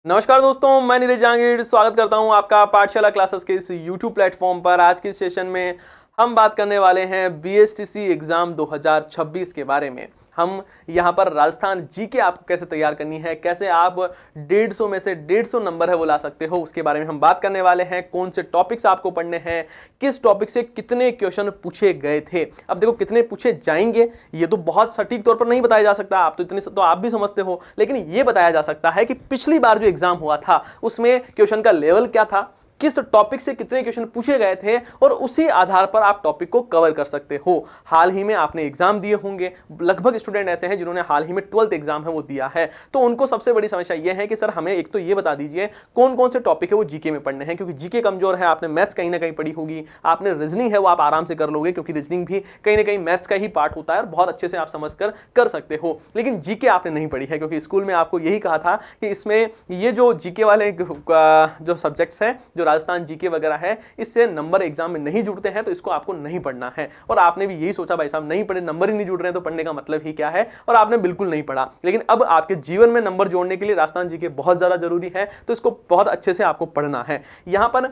नमस्कार दोस्तों, मैं नीरज जहांगीर स्वागत करता हूं आपका पाठशाला क्लासेस के इस YouTube प्लेटफॉर्म पर। आज के सेशन में हम बात करने वाले हैं बीएसटीसी एग्जाम 2026 के बारे में। हम यहां पर राजस्थान जीके आपको कैसे तैयार करनी है, कैसे आप 150 में से 150 नंबर है वो ला सकते हो, उसके बारे में हम बात करने वाले हैं। कौन से टॉपिक्स आपको पढ़ने हैं, किस टॉपिक से कितने क्वेश्चन पूछे गए थे। अब देखो कितने पूछे जाएंगे ये तो बहुत सटीक तौर पर नहीं बताया जा सकता, आप तो इतने तो आप भी समझते हो, लेकिन ये बताया जा सकता है कि पिछली बार जो एग्जाम हुआ था उसमें क्वेश्चन का लेवल क्या था, किस टॉपिक से कितने क्वेश्चन पूछे गए थे, और उसी आधार पर आप टॉपिक को कवर कर सकते हो। हाल ही में आपने एग्जाम दिए होंगे, लगभग स्टूडेंट ऐसे हैं जिन्होंने हाल ही में 12th एग्जाम है वो दिया है, तो उनको सबसे बड़ी समस्या यह है कि सर हमें एक तो ये बता दीजिए कौन कौन से टॉपिक है वो जीके में पढ़ने हैं, क्योंकि जीके कमजोर है। आपने मैथ्स कहीं ना कहीं पढ़ी होगी, आपने रीजनिंग है वो आप आराम से कर लोगे, क्योंकि रीजनिंग भी कहीं ना कहीं मैथ्स का ही पार्ट होता है और बहुत अच्छे से आप समझ कर सकते हो। लेकिन जीके आपने नहीं पढ़ी है, क्योंकि स्कूल में आपको यही कहा था कि इसमें ये जो जीके वाले जो सब्जेक्ट्स हैं, जो राजस्थान जीके वगैरह है, इससे नंबर एग्जाम में नहीं जुड़ते हैं, तो इसको आपको नहीं पढ़ना है। और आपने भी यही सोचा भाई साहब नहीं पढ़े, नंबर ही नहीं जुड़ रहे हैं तो पढ़ने का मतलब ही क्या है, और आपने बिल्कुल नहीं पढ़ा। लेकिन अब आपके जीवन में नंबर जोड़ने के लिए राजस्थान जीके बहुत ज्यादा जरूरी है, तो इसको बहुत अच्छे से आपको पढ़ना है। यहां पर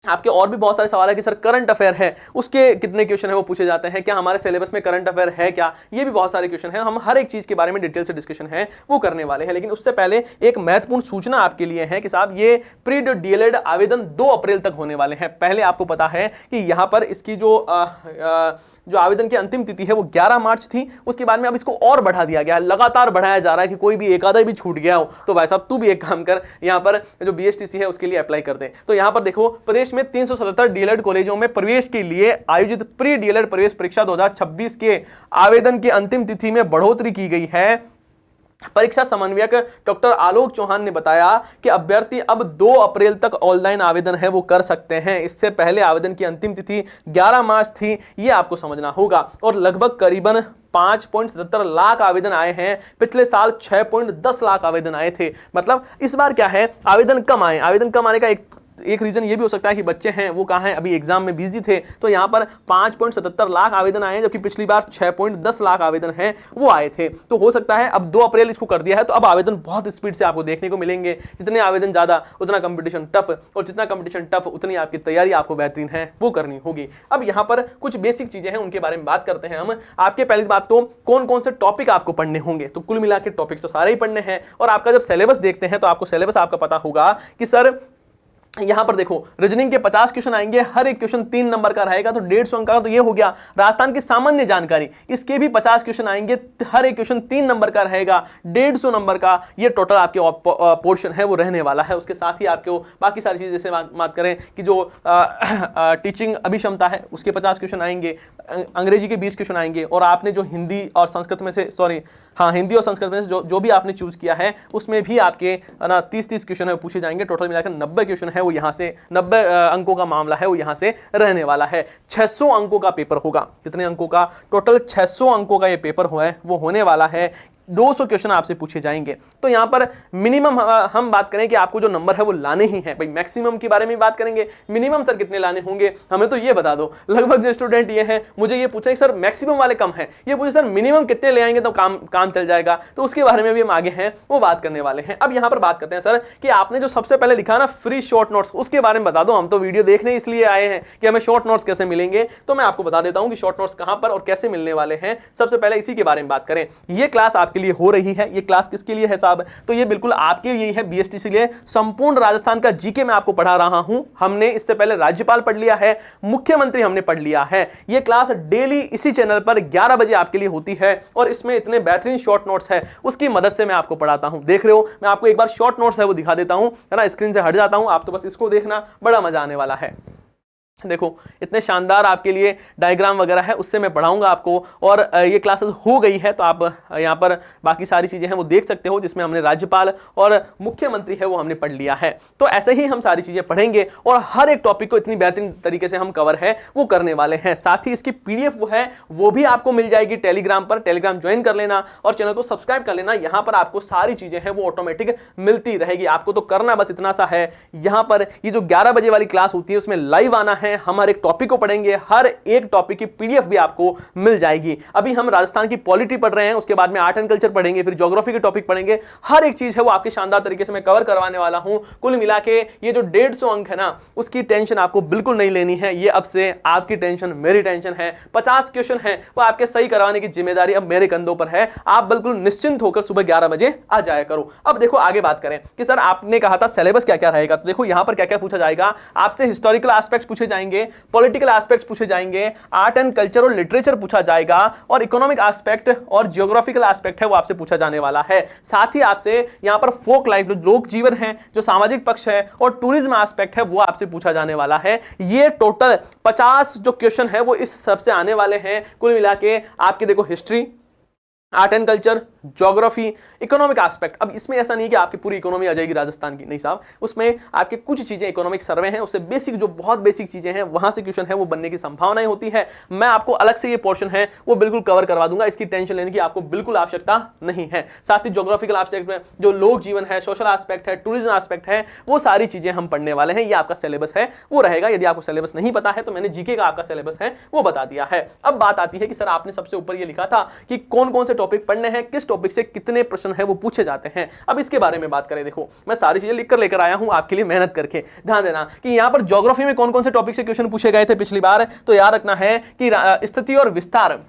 आपके और भी बहुत सारे सवाल है कि सर करंट अफेयर है उसके कितने क्वेश्चन है वो पूछे जाते हैं, क्या हमारे सिलेबस में करंट अफेयर है क्या, ये भी बहुत सारे क्वेश्चन हैं। हम हर एक चीज के बारे में डिटेल से डिस्कशन है वो करने वाले हैं। लेकिन उससे पहले एक महत्वपूर्ण सूचना आपके लिए है कि साहब ये प्री डीएलएड आवेदन 2 अप्रैल तक होने वाले हैं। पहले आपको पता है कि यहां पर इसकी जो आवेदन की अंतिम तिथि है वो 11 मार्च थी, उसके बाद में अब इसको और बढ़ा दिया गया है, लगातार बढ़ाया जा रहा है कि कोई भी एक आधा भी छूट गया हो तो भाई साहब तू भी एक काम कर, यहां पर जो बीएसटीसी है उसके लिए अप्लाई कर दे। तो यहां पर देखो प्रदेश में 377 डीएलएड कॉलेजों में प्रवेश के लिए आयोजित प्री डीएलएड प्रवेश परीक्षा 2026 के आवेदन की अंतिम तिथि में बढ़ोतरी की गई है। परीक्षा समन्वयक डॉक्टर आलोक चौहान ने बताया कि अभ्यर्थी अब 2 अप्रैल तक ऑनलाइन आवेदन है वो कर सकते हैं। इससे पहले आवेदन की अंतिम तिथि 11 मार्च थी, ये आपको समझना होगा। और लगभग करीबन 5.77 लाख आवेदन आए हैं, पिछले साल 6.10 लाख आवेदन आए थे। मतलब इस बार क्या है, आवेदन कम आए। आवेदन कम आने का एक रीजन ये भी हो सकता है कि बच्चे हैं वो कहां हैं, अभी एग्जाम में बिजी थे, तो यहां पर 5.77 लाख आवेदन आए, जबकि पिछली बार 6.10 लाख आवेदन हैं वो आए थे। तो हो सकता है अब 2 अप्रैल इसको कर दिया है, तो अब आवेदन बहुत स्पीड से आपको देखने को मिलेंगे। जितने आवेदन ज्यादा उतना कंपटीशन टफ, और जितना कंपटीशन टफ उतनी आपकी तैयारी आपको बेहतरीन है वो करनी होगी। अब यहां पर कुछ बेसिक चीजें हैं उनके बारे में बात करते हैं हम। आपके पहली बात तो कौन कौन से टॉपिक आपको पढ़ने होंगे, तो कुल मिला के टॉपिक्स तो सारे ही पढ़ने हैं। और आपका जब सिलेबस देखते हैं तो आपको सिलेबस आपका पता होगा कि सर यहां पर देखो रीजनिंग के 50 क्वेश्चन आएंगे, हर एक क्वेश्चन 3 नंबर का रहेगा, तो 150 अंक का तो ये हो गया। राजस्थान की सामान्य जानकारी इसके भी 50 क्वेश्चन आएंगे, हर एक क्वेश्चन 3 नंबर का रहेगा, 150 नंबर का ये टोटल आपके पोर्शन है वो रहने वाला है। उसके साथ ही आपको बाकी सारी चीजें जैसे बात करें कि जो टीचिंग अभिक्षमता है उसके 50 क्वेश्चन आएंगे, अंग्रेजी के 20 क्वेश्चन आएंगे, और आपने जो हिंदी और संस्कृत में से हिंदी और संस्कृत में से जो भी आपने चूज किया है उसमें भी आपके 30 क्वेश्चन है पूछे जाएंगे। टोटल मिलाकर 90 क्वेश्चन है वो यहां से 90 अंकों का मामला है वो यहां से रहने वाला है। 600 अंकों का पेपर होगा। कितने अंकों का? टोटल 600 अंकों का ये पेपर वो होने वाला है। 200 क्वेश्चन आपसे पूछे जाएंगे। तो यहां पर मिनिमम हम बात करें कि आपको जो नंबर है वो लाने ही हैं। भाई मैक्सिमम के बारे में बात करेंगे, मिनिमम सर कितने लाने होंगे हमें तो ये बता दो। लगभग जो स्टूडेंट ये हैं मुझे ये पूछे सर मैक्सिमम वाले कम है, ये पूछे सर मिनिमम कितने ले आएंगे तो काम चल जाएगा, तो उसके बारे में भी हम आगे हैं वो बात करने वाले हैं। अब यहां पर बात करते हैं सर कि आपने जो सबसे पहले लिखा ना फ्री शॉर्ट नोट्स, उसके बारे में बता दो। हम तो वीडियो देखने इसलिए आए हैं कि हमें शॉर्ट नोट्स कैसे मिलेंगे, तो मैं आपको बता देता हूं कि शॉर्ट नोट्स कहां पर और कैसे मिलने वाले हैं। सबसे पहले इसी के बारे में बात करें। ये क्लास आपके लिए हो रही है, ये क्लास किसके लिए है साहब, तो ये बिल्कुल आपके लिए है, बीएसटीसी के लिए। संपूर्ण राजस्थान का जीके मैं आपको पढ़ा रहा हूं। हमने इससे पहले राज्यपाल पढ़ लिया है, मुख्यमंत्री हमने पढ़ लिया है। ये क्लास डेली इसी चैनल पर 11 बजे आपके लिए होती है, और इसमें इतने बेहतरीन शॉर्ट नोट्स है उसकी मदद से मैं आपको पढ़ाता हूं। देख रहे हो, मैं आपको एक बार शॉर्ट नोट्स है वो दिखा देता हूं, है ना, स्क्रीन से हट जाता हूं, आप तो बस इसको देखना, बड़ा मजा आने वाला है। देखो इतने शानदार आपके लिए डायग्राम वगैरह है, उससे मैं पढ़ाऊंगा आपको। और ये क्लासेस हो गई है तो आप यहाँ पर बाकी सारी चीजें हैं वो देख सकते हो, जिसमें हमने राज्यपाल और मुख्यमंत्री है वो हमने पढ़ लिया है। तो ऐसे ही हम सारी चीजें पढ़ेंगे और हर एक टॉपिक को इतनी बेहतरीन तरीके से हम कवर है वो करने वाले हैं। साथ ही इसकी पीडीएफ वो है वो भी आपको मिल जाएगी टेलीग्राम पर। टेलीग्राम ज्वाइन कर लेना और चैनल को सब्सक्राइब कर लेना। यहाँ पर आपको सारी चीजें हैं वो ऑटोमेटिक मिलती रहेगी। आपको तो करना बस इतना सा है, यहाँ पर ये जो 11 बजे वाली क्लास होती है उसमें लाइव आना है, है, हम हर एक टॉपिक को पढ़ेंगे, हर एक टॉपिक की पीडीएफ भी आपको मिल जाएगी। अभी हम राजस्थान की पॉलिटी पढ़ रहे हैं, उसके बाद में आर्ट एंड कल्चर पढ़ेंगे, फिर ज्योग्राफी के टॉपिक पढ़ेंगे, हर एक चीज है वो आपके शानदार तरीके से मैं कवर करवाने वाला हूं। कुल मिला के ये जो 150 अंक है ना, उसकी टेंशन आपको बिल्कुल नहीं लेनी है। ये अब से आपकी टेंशन मेरी टेंशन है। 50 क्वेश्चन है वो आपके सही करवाने की जिम्मेदारी अब मेरे कंधों पर है। आप बिल्कुल निश्चिंत होकर सुबह 11 बजे आ जाया करो। अब देखो आगे बात करें कि सर आपने कहा था सिलेबस क्या क्या रहेगा, तो देखो यहां पर क्या क्या पूछा जाएगा आपसे। हिस्टोरिकल एस्पेक्ट्स पूछे जाएंगे, पॉलिटिकल एस्पेक्ट्स पूछे जाएंगे, आर्ट एंड कल्चर और लिटरेचर पूछा जाएगा, और इकोनॉमिक एस्पेक्ट और जियोग्राफिकल एस्पेक्ट है वो आपसे पूछा जाने वाला है। साथ ही आपसे यहां पर फोक लाइफ, जो लोक जीवन है, जो सामाजिक पक्ष है, और टूरिज्म एस्पेक्ट है वो आपसे पूछा जाने वाला है। ये टोटल 50 जो क्वेश्चन है वो इस सबसे आने वाले हैं। कुल मिला के आपके देखो history, art and culture, geography, economic aspect. अब इसमें ऐसा नहीं कि आपकी पूरी इकोनॉमी आ जाएगी राजस्थान की, नहीं साहब, उसमें आपके कुछ चीजें इकोनॉमिक सर्वे हैं, उससे बेसिक जो बहुत बेसिक चीजें हैं वहां से क्वेश्चन है वो बनने की संभावनाएं होती है। मैं आपको अलग से ये पोर्शन है वो बिल्कुल कवर करवा दूंगा, इसकी टेंशन लेने की आपको बिल्कुल आवश्यकता नहीं है। साथ ही ज्योग्राफिकल एस्पेक्ट में जो लोक जीवन है, सोशल एस्पेक्ट है, टूरिज्म एस्पेक्ट है, वो सारी चीजें हम पढ़ने वाले हैं। ये आपका सिलेबस है वो रहेगा। यदि आपको सिलेबस नहीं पता है तो मैंने जीके का आपका सिलेबस है वो बता दिया है। अब बात आती है कि सर आपने सबसे ऊपर ये लिखा था कि कौन कौन से टॉपिक पढ़ने हैं, किस टॉपिक से कितने प्रश्न है वो पूछे जाते हैं। अब इसके बारे में बात करें, देखो मैं सारी चीजें लिखकर लेकर आया हूं आपके लिए, मेहनत करके। ध्यान देना कि यहां पर ज्योग्राफी में कौन कौन से टॉपिक से क्वेश्चन पूछे गए थे पिछली बार, तो याद रखना है कि स्थिति और विस्तार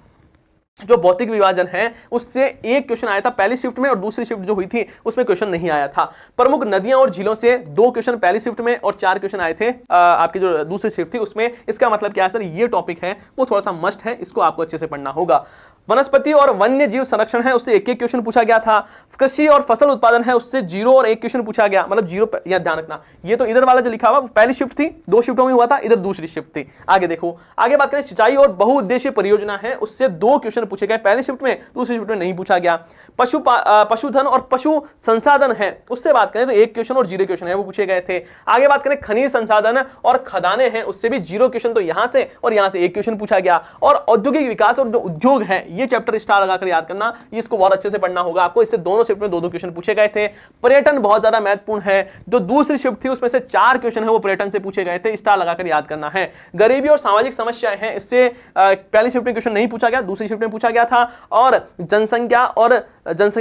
जो भौतिक विभाजन है उससे एक क्वेश्चन आया था पहली शिफ्ट में, और दूसरी शिफ्ट जो हुई थी उसमें क्वेश्चन नहीं आया था। प्रमुख नदियां और झीलों से 2 क्वेश्चन पहली शिफ्ट में और 4 क्वेश्चन आए थे आपकी जो दूसरी शिफ्ट थी उसमें। इसका मतलब क्या है सर, ये टॉपिक है वो थोड़ा सा मस्ट है, इसको आपको अच्छे से पढ़ना होगा। वनस्पति और वन्य जीव संरक्षण है उससे 1-1 क्वेश्चन पूछा गया था। कृषि और फसल उत्पादन है उससे 0 और 1 क्वेश्चन पूछा गया, मतलब 0। यह ध्यान रखना, ये तो इधर वाला जो लिखा हुआ पहली शिफ्ट थी, 2 शिफ्टों में हुआ था, इधर दूसरी शिफ्ट थी। आगे देखो, आगे बात करें सिंचाई और बहुउद्देशीय परियोजना है उससे 2 क्वेश्चन पूछे गए पहली शिफ्ट में, दूसरी शिफ्ट में नहीं पूछा गया। पशुधन और पशु संसाधन है उससे बात करें तो 1 क्वेश्चन और 0 क्वेश्चन है वो पूछे गए थे। आगे बात करें खनिज संसाधन और खदानें हैं उससे भी 0 क्वेश्चन तो यहां से और यहां से 1 क्वेश्चन पूछा गया। और औद्योगिक विकास और जो उद्योग है, ये चैप्टर स्टार लगाकर याद करना, ये इसको बहुत अच्छे से पढ़ना होगा आपको। इससे दोनों शिफ्ट में 2-2 क्वेश्चन पूछे गए थे। पर्यटन बहुत ज्यादा महत्वपूर्ण है, जो दूसरी शिफ्ट थी उसमें से 4 क्वेश्चन है वो पर्यटन से पूछे गए थे, स्टार लगाकर याद करना है। गरीबी और सामाजिक समस्याएं हैं, इससे पहली शिफ्ट में क्वेश्चन नहीं पूछा गया, दूसरी शिफ्ट में पूछा गया था। और जनसंख्या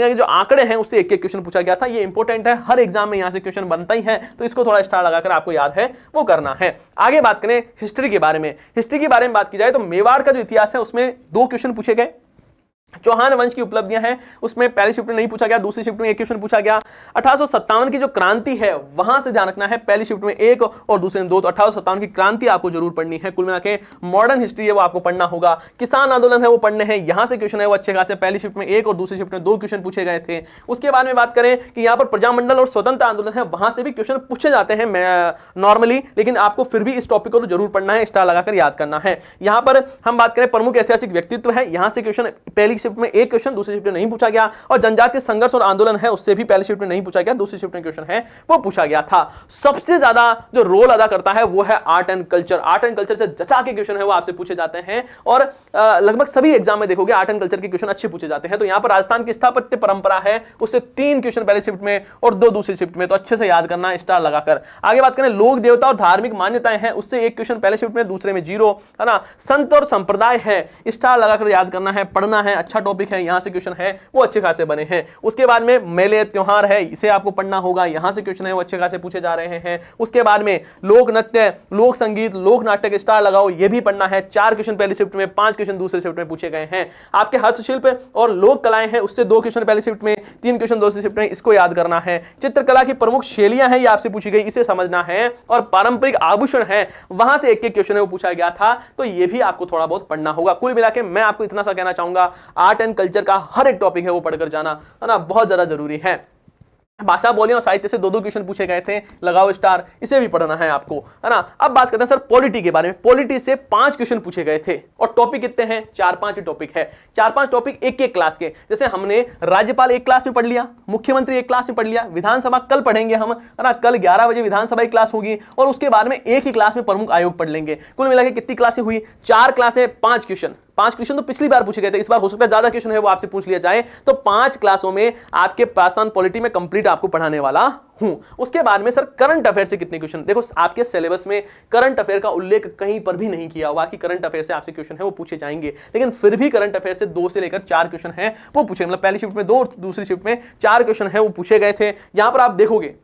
के जो आंकड़े हैं उससे 1-1 क्वेश्चन पूछा गया था। ये इंपॉर्टेंट है, हर एग्जाम में यहां से क्वेश्चन बनता ही है, तो इसको थोड़ा स्टार लगाकर आपको याद है वो करना है। आगे बात करें हिस्ट्री के बारे में। हिस्ट्री के बारे में बात की जाए तो मेवाड़ का जो इतिहास है उसमें 2 क्वेश्चन पूछे गए। चौहान वंश की उपलब्धियां हैं उसमें पहली शिफ्ट में नहीं पूछा गया, दूसरी शिफ्ट में 1 क्वेश्चन पूछा गया। 1857 की जो क्रांति है वहां से ध्यान रखना है, पहली शिफ्ट में 1 और दूसरे में 2, तो 1857 की क्रांति आपको जरूर पढ़नी है। कुल मिला के मॉडर्न हिस्ट्री है वो आपको पढ़ना होगा। किसान आंदोलन है वो पढ़ने हैं, यहां से क्वेश्चन है वो अच्छे खासे पहली शिफ्ट में 1 और दूसरी शिफ्ट में 2 क्वेश्चन पूछे गए थे। उसके बाद में बात करें कि यहाँ पर प्रजामंडल और स्वतंत्र आंदोलन है, वहां से भी क्वेश्चन पूछे जाते हैं नॉर्मली, लेकिन आपको फिर भी इस टॉपिक को तो जरूर पढ़ना है, स्टार लगाकर याद करना है। यहां पर हम बात करें प्रमुख ऐतिहासिक व्यक्तित्व है, यहां से क्वेश्चन पहली शिफ्ट में 1 क्वेश्चन, दूसरी शिफ्ट में नहीं पूछा गया। और जनजातीय संघर्ष और आंदोलन है उससे भी पहली शिफ्ट में नहीं पूछा गया, दूसरी शिफ्ट में क्वेश्चन है वो पूछा गया था। सबसे ज्यादा जो रोल अदा करता है वो है art and culture. Art and culture से जचा के क्वेश्चन है वो आपसे पूछे जाते हैं, और लगभग सभी एग्जाम में देखोगे आर्ट एंड कल्चर के क्वेश्चन अच्छे पूछे जाते हैं। तो यहां पर राजस्थान की स्थापत्य परंपरा है उससे 3 क्वेश्चन पहली शिफ्ट में और 2 दूसरी शिफ्ट में, तो अच्छे से याद करना स्टार लगाकर। आगे बात करें लोक देवता और धार्मिक मान्यताएं हैं उससे 1 क्वेश्चन पहले शिफ्ट में, दूसरे में 0 है ना। संत और संप्रदाय है, स्टार लगाकर याद करना है, पढ़ना है, अच्छा टॉपिक है, यहां से क्वेश्चन है वो अच्छे खासे बने हैं। उसके बाद में मेले त्योहार है, इसे आपको पढ़ना होगा, यहां से क्वेश्चन है वो अच्छे खासे पूछे जा रहे हैं। उसके बाद में लोक नृत्य, लोक संगीत, लोक नाटक, स्टार लगाओ, ये भी पढ़ना है। 4 क्वेश्चन पहली शिफ्ट में, 5 क्वेश्चन दूसरी शिफ्ट में पूछे गए हैं। आपके हस्तशिल्प और लोक कलाएं हैं उससे 2 क्वेश्चन पहली शिफ्ट में, 3 क्वेश्चन दूसरी शिफ्ट में, इसको याद करना है। चित्रकला की प्रमुख शैलियां हैं ये आपसे पूछी गई, इसे समझना है। और पारंपरिक आभूषण है, वहां से 1-1 क्वेश्चन है वो पूछा गया था, तो ये भी आपको थोड़ा बहुत पढ़ना होगा। कुल मिला के मैं आपको इतना सा कहना चाहूंगा, आर्ट एंड कल्चर का हर एक टॉपिक है वो पढ़कर जाना है ना, बहुत ज्यादा जरूरी है। भाषा, बोलियां और साहित्य से 2-2 क्वेश्चन पूछे गए थे, लगाओ स्टार, इसे भी पढ़ना है आपको, है ना। अब बात करते हैं सर पॉलिटी के बारे में। पॉलिटी से 5 क्वेश्चन पूछे गए थे, और टॉपिक कितने हैं, 4-5 टॉपिक है। 4-5 टॉपिक एक क्लास के, जैसे हमने राज्यपाल एक क्लास में पढ़ लिया, मुख्यमंत्री एक क्लास में पढ़ लिया, विधानसभा कल पढ़ेंगे हम, है ना। कल 11 बजे विधानसभा की क्लास होगी, और उसके बाद में एक ही क्लास में प्रमुख आयोग पढ़ लेंगे। कुल मिला के कितनी क्लासें हुई, 4 क्लासें, 5 क्वेश्चन, 5 क्वेश्चन तो पिछली बार पूछे गए थे, इस बार हो सकता है ज्यादा क्वेश्चन है वो आपसे पूछ लिया जाए। तो 5 क्लासों में आपके पाकिस्तान पॉलिटी में कंप्लीट आपको पढ़ाने वाला हूं। उसके बाद में सर करंट अफेयर से कितने क्वेश्चन, देखो आपके सिलेबस में करंट अफेयर का उल्लेख कहीं पर भी नहीं किया हुआ कि करंट अफेयर से आपसे क्वेश्चन है वो पूछे जाएंगे, लेकिन फिर भी करंट अफेयर से 2 से लेकर 4 क्वेश्चन है वो पूछे, मतलब पहली शिफ्ट में 2, दूसरी शिफ्ट में 4 क्वेश्चन है वो पूछे गए थे। यहां पर आप देखोगे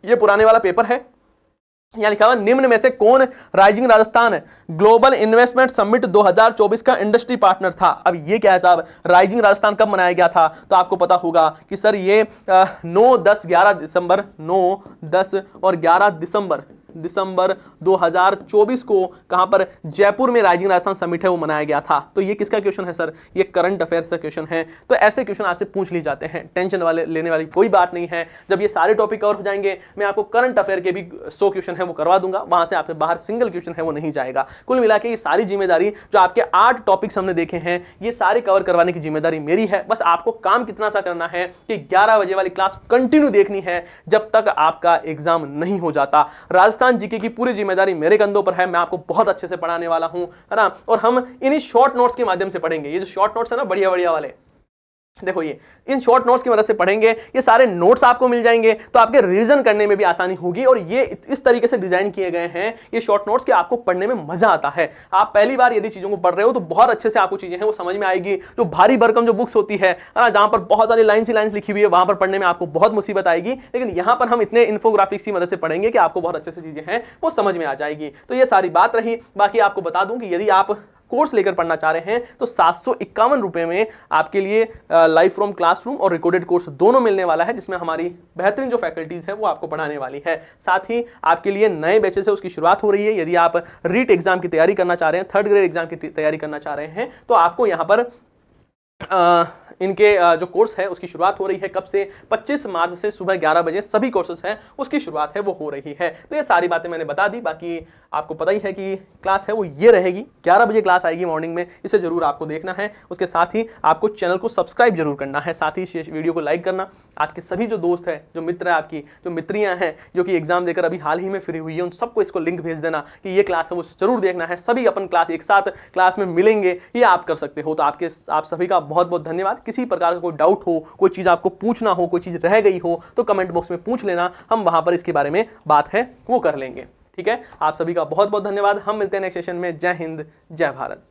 ये पुराने वाला पेपर है, यहां लिखा हुआ निम्न में से कौन rising Rajasthan global investment summit 2024 का इंडस्ट्री पार्टनर था। अब ये क्या है साहब, राइजिंग राजस्थान कब मनाया गया था, तो आपको पता होगा कि सर ये 9, 10, 11 दिसंबर 9, 10 और 11 दिसंबर 2024 को कहां पर, जयपुर में राइजिंग राजस्थान समिट है वो मनाया गया था। तो ये किसका क्वेश्चन है सर, ये करंट अफेयर का क्वेश्चन है। तो ऐसे क्वेश्चन आपसे पूछ ली जाते हैं, टेंशन लेने वाली कोई बात नहीं है। जब ये सारे टॉपिक कवर हो जाएंगे मैं आपको करंट अफेयर के भी 100 क्वेश्चन है वो करवा दूंगा, वहां से आपसे बाहर सिंगल क्वेश्चन है वो नहीं जाएगा। कुल मिला के ये सारी जिम्मेदारी जो आपके 8 टॉपिक्स हमने देखे हैं ये सारे कवर करवाने की जिम्मेदारी मेरी है। बस आपको काम कितना सा करना है कि 11 बजे वाली क्लास कंटिन्यू देखनी है जब तक आपका एग्जाम नहीं हो जाता। राजस्थान जीके की पूरी जिम्मेदारी मेरे कंधों पर है, मैं आपको बहुत अच्छे से पढ़ाने वाला हूं, है ना। और हम इन्हीं शॉर्ट नोट्स के माध्यम से पढ़ेंगे। ये जो शॉर्ट नोट्स है ना बढ़िया बढ़िया वाले, देखो ये इन शॉर्ट नोट्स की मदद से पढ़ेंगे, ये सारे नोट्स आपको मिल जाएंगे तो आपके रिवीजन करने में भी आसानी होगी। और ये इस तरीके से डिजाइन किए गए हैं ये शॉर्ट नोट्स कि आपको पढ़ने में मजा आता है। आप पहली बार यदि चीजों को पढ़ रहे हो तो बहुत अच्छे से आपको चीजें हैं वो समझ में आएगी। जो भारी भरकम जो बुक्स होती है ना, जहां पर बहुत सारी लाइन्स ही लाइन्स लिखी हुई है, वहां पर पढ़ने में आपको बहुत मुसीबत आएगी। लेकिन यहां पर हम इतने इन्फोग्राफिक्स की मदद से पढ़ेंगे कि आपको बहुत अच्छे से चीजें हैं वो समझ में आ जाएगी। तो ये सारी बात रही। बाकी आपको बता दूं कि यदि आप कोर्स लेकर पढ़ना चाह रहे हैं तो 751 रुपए में आपके लिए लाइव फ्रॉम क्लासरूम और रिकॉर्डेड कोर्स दोनों मिलने वाला है, जिसमें हमारी बेहतरीन जो फैकल्टीज है वो आपको पढ़ाने वाली है। साथ ही आपके लिए नए बैचेस है उसकी शुरुआत हो रही है। यदि आप रीट एग्जाम की तैयारी करना चाह रहे हैं, 3rd ग्रेड एग्जाम की तैयारी करना चाह रहे हैं, तो आपको यहां पर इनके जो कोर्स है उसकी शुरुआत हो रही है। कब से, 25 मार्च से सुबह 11 बजे सभी कोर्सेज हैं उसकी शुरुआत है वो हो रही है। तो ये सारी बातें मैंने बता दी। बाकी आपको पता ही है कि क्लास है वो ये रहेगी, 11 बजे क्लास आएगी मॉर्निंग में, इसे जरूर आपको देखना है। उसके साथ ही आपको चैनल को सब्सक्राइब जरूर करना है, साथ ही वीडियो को लाइक करना। आपके सभी जो दोस्त हैं, जो मित्र है, आपकी जो मित्रियां हैं जो कि एग्जाम देकर अभी हाल ही में फ्री हुई है, उन सबको इसको लिंक भेज देना कि ये क्लास है वो जरूर देखना है। सभी अपन क्लास एक साथ क्लास में मिलेंगे, ये आप कर सकते हो। तो आप सभी का बहुत बहुत धन्यवाद। किसी प्रकार का कोई डाउट हो, कोई चीज आपको पूछना हो, कोई चीज रह गई हो तो कमेंट बॉक्स में पूछ लेना, हम वहां पर इसके बारे में बात है वो कर लेंगे। ठीक है, आप सभी का बहुत बहुत धन्यवाद। हम मिलते हैं नेक्स्ट सेशन में। जय हिंद, जय भारत।